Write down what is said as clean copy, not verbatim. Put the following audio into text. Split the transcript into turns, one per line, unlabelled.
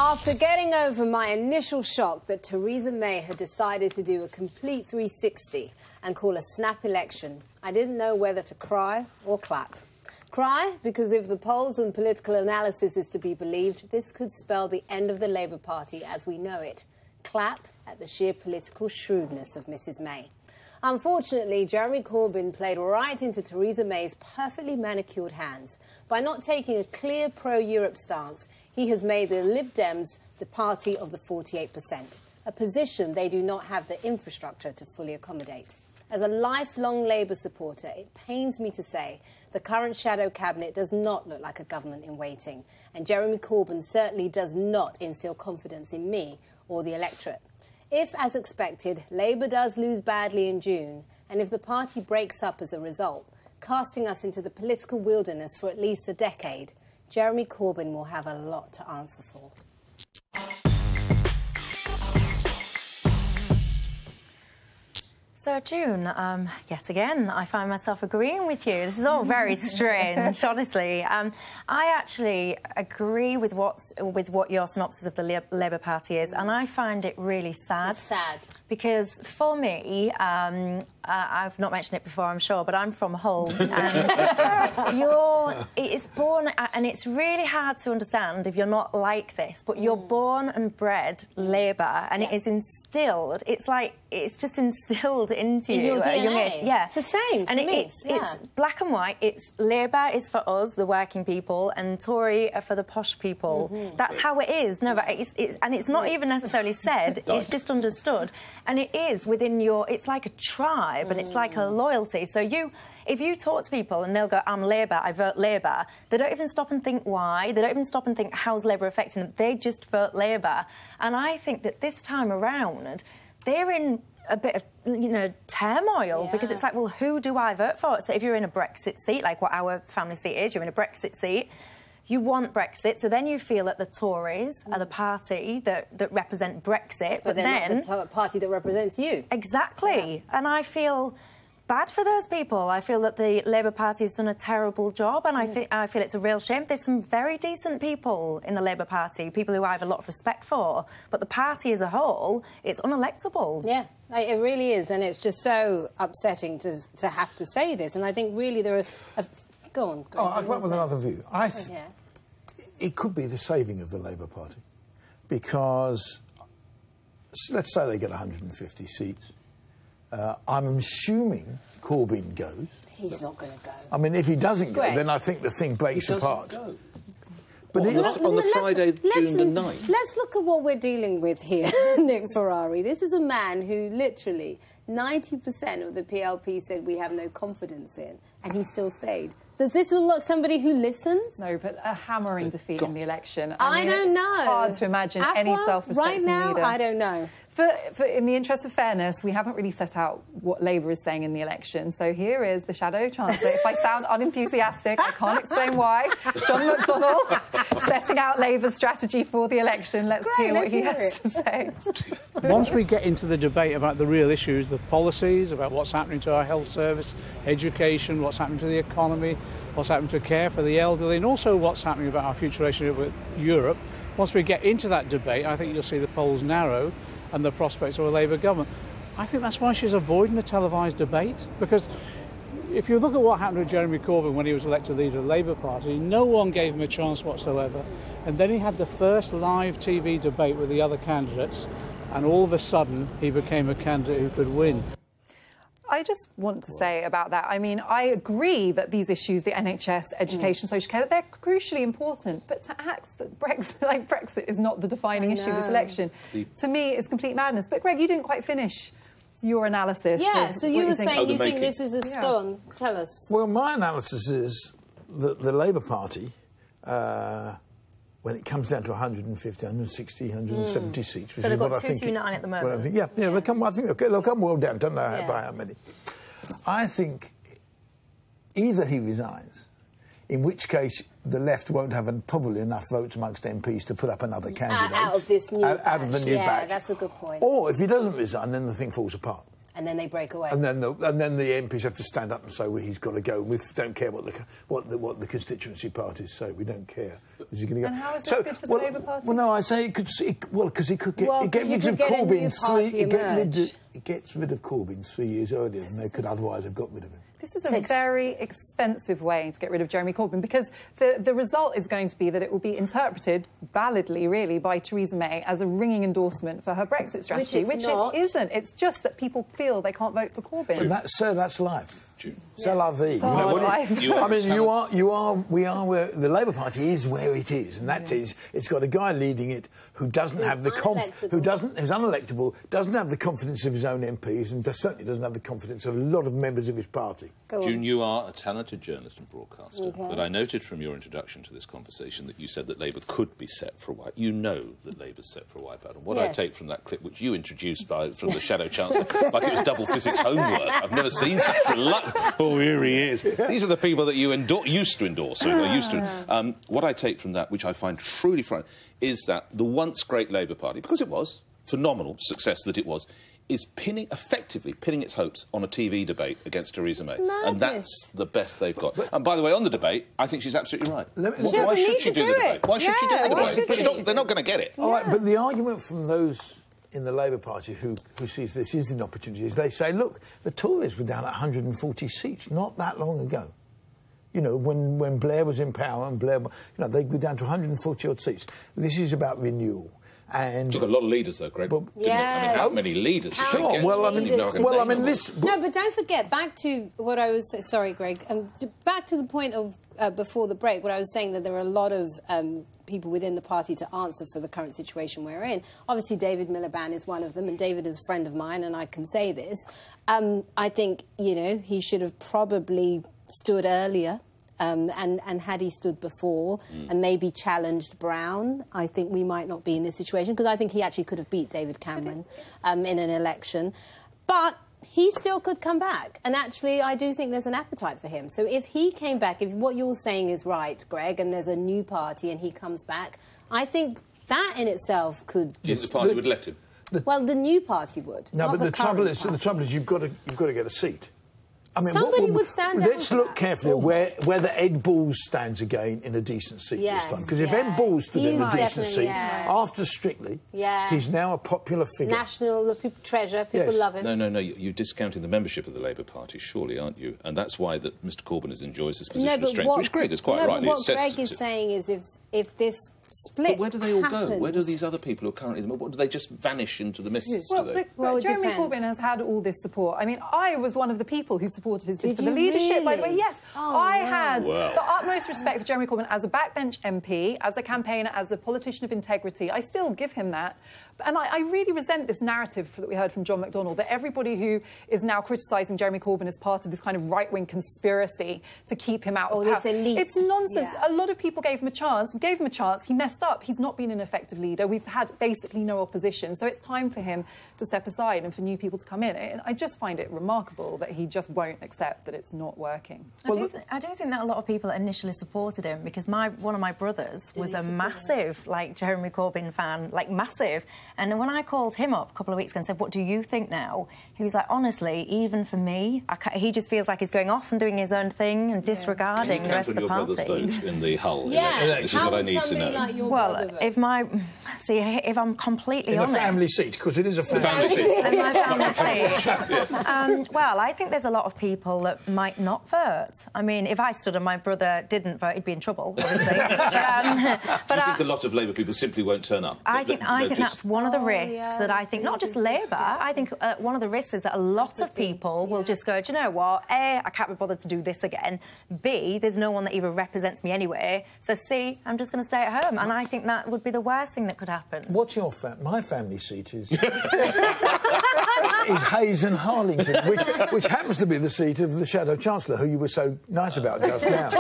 After getting over my initial shock that Theresa May had decided to do a complete 360 and call a snap election, I didn't know whether to cry or clap. Cry, because if the polls and political analysis is to be believed, this could spell the end of the Labour Party as we know it. Clap at the sheer political shrewdness of Mrs May. Unfortunately, Jeremy Corbyn played right into Theresa May's perfectly manicured hands. By not taking a clear pro-Europe stance, he has made the Lib Dems the party of the 48%, a position they do not have the infrastructure to fully accommodate. As a lifelong Labour supporter, it pains me to say the current shadow cabinet does not look like a government in waiting, and Jeremy Corbyn certainly does not instill confidence in me or the electorate. If, as expected, Labour does lose badly in June, and if the party breaks up as a result, casting us into the political wilderness for at least a decade, Jeremy Corbyn will have a lot to answer for.
So, June, yet again, I find myself agreeing with you. This is all very strange, honestly. I actually agree with what your synopsis of the Labour Party is, and I find it really sad.
It's sad.
Because for me, I've not mentioned it before, I'm sure, but I'm from Hull, and it's born, and it's really hard to understand if you're not like this, but you're born and bred Labour, and it is instilled. It's just instilled into
in
you
your
at a young
DNA.
age. Yeah,
it's the same.
And it's black and white. It's Labour is for us, the working people, and Tory are for the posh people. That's how it is. No, but it's not even necessarily said. It's just understood. And it is within it's like a tribe and it's like a loyalty. So if you talk to people and they'll go, I'm Labour, I vote Labour, they don't even stop and think why. They don't even stop and think, how's Labour affecting them? They just vote Labour. And I think that this time around, they're in a bit of, turmoil because it's like, well, who do I vote for? So if you're in a Brexit seat, like what our family seat is, you're in a Brexit seat, you want Brexit, so then you feel that the Tories are the party that represent Brexit, but then
not the party that represents you.
Exactly. Yeah. And I feel bad for those people. I feel that the Labour Party has done a terrible job, and I feel it's a real shame. There's some very decent people in the Labour Party, people who I have a lot of respect for, but the party as a whole, it's unelectable.
Yeah, it really is, and it's just so upsetting to have to say this, and I think really there are... Go on.
I'll come up with another view. It could be the saving of the Labour Party, because let's say they get 150 seats. I'm assuming Corbyn goes.
He's not going to go.
I mean, if he doesn't go, then I think the thing breaks apart.
Go.
But
on the Friday, June the 9th.
Let's look at what we're dealing with here, Nick Ferrari. This is a man who literally 90% of the PLP said we have no confidence in, and he still stayed. Does this look like somebody who listens?
No, but a hammering defeat in the election.
I don't know.
It's hard to imagine any self-respecting
right now,
leader.
I don't know.
In the interest of fairness, we haven't really set out what Labour is saying in the election. So here is the Shadow Chancellor. If I sound unenthusiastic, I can't explain why. John McDonnell setting out Labour's strategy for the election. Let's hear what he has to say.
Once we get into the debate about the real issues, the policies, about what's happening to our health service, education, what's happening to the economy, what's happening to care for the elderly, and also what's happening about our future relationship with Europe, once we get into that debate, I think you'll see the polls narrow and the prospects of a Labour government. I think that's why she's avoiding the televised debate, because if you look at what happened to Jeremy Corbyn when he was elected leader of the Labour Party, no one gave him a chance whatsoever. And then he had the first live TV debate with the other candidates, and all of a sudden he became a candidate who could win.
I just want to say about that, I mean, I agree that these issues, the NHS, education, social care, they're crucially important, but to act that Brexit is not the defining issue of this election, to me, is complete madness. But, Greg, you didn't quite finish your analysis.
Yeah, so you were saying you think this is a...
Yeah.
Go on, tell us.
Well, my analysis is that the Labour Party, when it comes down to 150, 160, 170 seats, which
so they've
is what
got
I think...
229 at the moment.
I think, they'll come, I think they'll come well down. Don't know by how many. I think either he resigns, in which case the left won't have probably enough votes amongst MPs to put up another candidate.
Out of this new batch.
Out of the new batch.
Yeah, that's a good point.
Or if he doesn't resign, then the thing falls apart.
and then they break away.
And then the MPs have to stand up and say, well, he's got to go. We don't care what the constituency parties say. We don't care. Is he going to go?
And how is that good for the Labour Party?
Well, no, I say it could. Because he could get rid of Corbyn. It gets rid of Corbyn 3 years earlier than they could otherwise have got rid of him.
This is a very expensive way to get rid of Jeremy Corbyn, because the result is going to be that it will be interpreted validly, really, by Theresa May as a ringing endorsement for her Brexit strategy, which it isn't. It's just that people feel they can't vote for Corbyn.
And that's life.
June.
C'est la vie. We are where the Labour Party is where it is, and that is, it's got a guy leading it who doesn't have the who's unelectable, doesn't have the confidence of his own MPs, and certainly doesn't have the confidence of a lot of members of his party.
June, you are a talented journalist and broadcaster, but I noted from your introduction to this conversation that you said that Labour could be set for a wipeout. You know that Labour's set for a wipeout, and what I take from that clip, which you introduced from the Shadow Chancellor, like it was double physics homework. I've never seen such reluctance. Oh, here he is. These are the people that you used to endorse. What I take from that, which I find truly frightening, is that the once great Labour Party, because it was, phenomenal success that it was, is effectively pinning its hopes on a TV debate against Theresa May. And that's the best they've got. And by the way, on the debate, I think she's absolutely right. Why should she do the debate? Why should she do the debate? They're not going to get it.
All right, but the argument from those in the Labour Party who sees this is an opportunity is they say, look, the Tories were down at 140 seats not that long ago. You know, when Blair was in power and Blair, they were down to 140-odd seats. This is about renewal. And
took a lot of leaders, though, Greg. But, how many leaders?
Sure.
No, but don't forget, back to what I was... Sorry, Greg. Back to the point of before the break, what I was saying, that there are a lot of people within the party to answer for the current situation we're in. Obviously, David Miliband is one of them, and David is a friend of mine, and I can say this. I think, he should have probably stood earlier. And had he stood before and maybe challenged Brown, I think we might not be in this situation, because I think he actually could have beat David Cameron in an election. But he still could come back. And actually, I do think there's an appetite for him. So if he came back, if what you're saying is right, Greg, and there's a new party and he comes back, I think that in itself could...
Do you think the party would let him?
Well, the new party would.
No, but the trouble is you've got to get a seat. I mean,
somebody would stand down.
Let's look carefully at whether Ed Balls stands again in a decent seat this time. Because if Ed Balls stood in a decent seat after Strictly, he's now a popular figure.
National treasure. People love him.
No. You're discounting the membership of the Labour Party, surely, aren't you? And that's why that Mr Corbyn enjoys this position of strength, which Greg has quite rightly
what Greg is saying is if this split.
But where do they all go? Where do these other people who are currently... Do they just vanish into the mists, do they?
Well, Jeremy Corbyn has had all this support. I mean, I was one of the people who supported his bid for the leadership, by the way. Yes. I had the utmost respect for Jeremy Corbyn as a backbench MP, as a campaigner, as a politician of integrity. I still give him that. And I really resent this narrative that we heard from John McDonnell, that everybody who is now criticising Jeremy Corbyn is part of this kind of right-wing conspiracy to keep him out of power.
This elite.
It's nonsense. A lot of people gave him a chance. He messed up. He's not been an effective leader. We've had basically no opposition. So it's time for him to step aside and for new people to come in. And I just find it remarkable that he just won't accept that it's not working.
I do think that a lot of people initially supported him, because one of my brothers was a massive, Jeremy Corbyn fan, massive. And when I called him up a couple of weeks ago and said, what do you think now? He was like, honestly, even for me, he just feels like he's going off and doing his own thing and disregarding the rest of the party.
Your brother's vote in the Hull election. This is what I need to know.
Well, if I'm completely honest...
In a family seat, because it is a family seat.
In my family seat. Well, I think there's a lot of people that might not vote. I mean, if I stood and my brother didn't vote, he'd be in trouble, obviously.
Do you think a lot of Labour people simply won't turn up?
I think that's one of the risks that I think, not just Labour, I think one of the risks is that a lot of people will just go, do you know what, A, I can't be bothered to do this again, B, there's no one that even represents me anyway, so C, I'm just going to stay at home. And I think that would be the worst thing that could happen.
What's your my family seat is... is Hayes and Harlington, which happens to be the seat of the Shadow Chancellor, who you were so nice about just now.